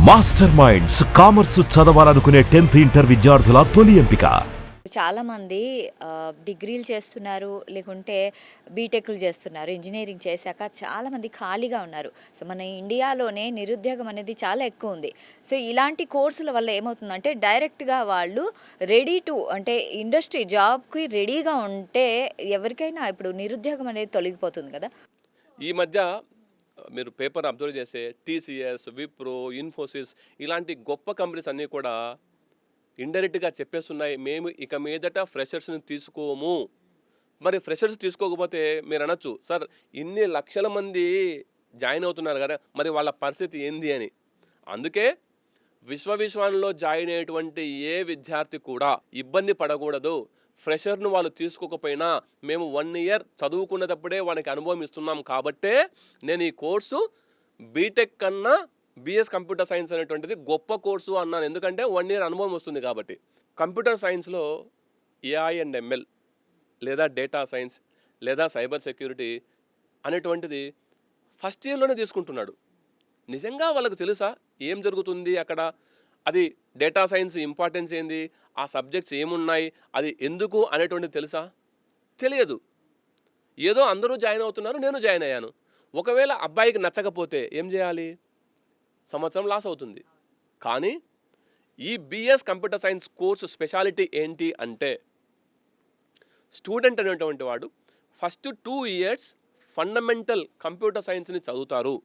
Master minds commerce చదవాలనుకునే 10th inter విద్యార్థుల తొలి ఎంపిక. చాలామంది డిగ్రీలు చేస్తున్నారు, లేకుంటే బీటెక్లు చేస్తున్నారు. ఇంజనీరింగ్ చేశాక చాలామంది ఖాళీగా ఉన్నారు. సో మన ఇండియాలోనే నిరుద్యోగం అనేది చాలా ఎక్కువ ఉంది. సో ఇలాంటి కోర్సుల వల్ల ఏమవుతుందంటే డైరెక్ట్గా వాళ్ళు రెడీ టు అంటే ఇండస్ట్రీ జాబ్కి రెడీగా ఉంటే ఎవరికైనా ఇప్పుడు నిరుద్యోగం అనేది తొలగిపోతుంది కదా. ఈ మధ్య మీరు పేపర్ అబ్జర్వ్ చేస్తే టీసీఎస్, విప్రో, ఇన్ఫోసిస్ ఇలాంటి గొప్ప కంపెనీస్ అన్నీ కూడా ఇండైరెక్ట్గా చెప్పేస్తున్నాయి, మేము ఇక మీదట ఫ్రెషర్స్ని తీసుకోము. మరి ఫ్రెషర్స్ తీసుకోకపోతే మీరు అనొచ్చు, సార్ ఇన్ని లక్షల మంది జాయిన్ అవుతున్నారు కదా, మరి వాళ్ళ పరిస్థితి ఏంది అని. అందుకే విశ్వవిద్యాలయంలో జాయిన్ అయ్యేటువంటి ఏ విద్యార్థి కూడా ఇబ్బంది పడకూడదు. ఫ్రెషర్ను వాళ్ళు తీసుకోకపోయినా మేము 1 year చదువుకునేటప్పుడే వాళ్ళకి అనుభవం ఇస్తున్నాం కాబట్టే నేను ఈ కోర్సు బీటెక్ కన్నా బిఎస్ కంప్యూటర్ సైన్స్ అనేటువంటిది గొప్ప కోర్సు అన్నాను. ఎందుకంటే 1 year అనుభవం వస్తుంది కాబట్టి. కంప్యూటర్ సైన్స్లో ఏఐ అండ్ ఎంఎల్ లేదా డేటా సైన్స్ లేదా సైబర్ సెక్యూరిటీ అనేటువంటిది ఫస్ట్ ఇయర్లోనే తీసుకుంటున్నాడు. నిజంగా వాళ్ళకు తెలుసా ఏం జరుగుతుంది అక్కడ, అది డేటా సైన్స్ ఇంపార్టెన్స్ ఏంది, ఆ సబ్జెక్ట్స్ ఏమున్నాయి, అది ఎందుకు అనేటువంటిది తెలుసా? తెలియదు. ఏదో అందరూ జాయిన్ అవుతున్నారు, నేను జాయిన్ అయ్యాను. ఒకవేళ అబ్బాయికి నచ్చకపోతే ఏం చేయాలి? సంవత్సరం లాస్ అవుతుంది. కానీ ఈ BS computer science course speciality ఏంటి అంటే, స్టూడెంట్ అనేటువంటి వాడు ఫస్ట్ 2 years ఫండమెంటల్ కంప్యూటర్ సైన్స్ని చదువుతారు.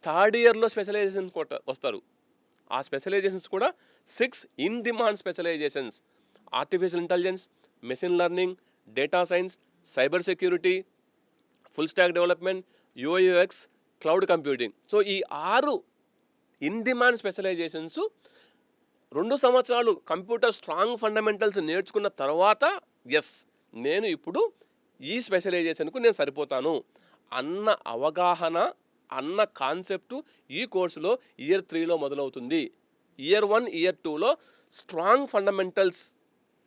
3rd yearలో స్పెషలైజేషన్స్ వస్తారు. ఆ స్పెషలైజేషన్స్ కూడా 6 in demand specialisations: artificial intelligence, machine learning, data science, cyber security, full stack development, UI UX, cloud computing. So ఈ 6 ఇన్ డిమాండ్ స్పెషలైజేషన్స్ 2 సంవత్సరాలు కంప్యూటర్ స్ట్రాంగ్ ఫండమెంటల్స్ నేర్చుకున్న తర్వాత ఎస్ నేను ఇప్పుడు ఈ స్పెషలైజేషన్కు నేను సరిపోతాను అన్న అవగాహన, అన్న కాన్సెప్టు ఈ కోర్సులో Year 3లో మొదలవుతుంది. Year 1, Year 2లో strong fundamentals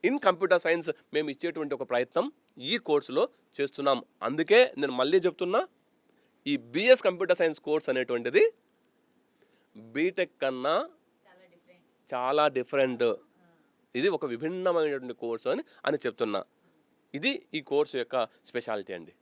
in computer science మేము ఇచ్చేటువంటి ఒక ప్రయత్నం ఈ కోర్సులో చేస్తున్నాం. అందుకే నేను మళ్ళీ చెప్తున్నా, ఈ బిఎస్ కంప్యూటర్ సైన్స్ కోర్స్ అనేటువంటిది బీటెక్ కన్నా చాలా డిఫరెంట్. ఇది ఒక విభిన్నమైనటువంటి కోర్సు అని చెప్తున్నా. ఇది ఈ కోర్సు యొక్క స్పెషాలిటీ అండి.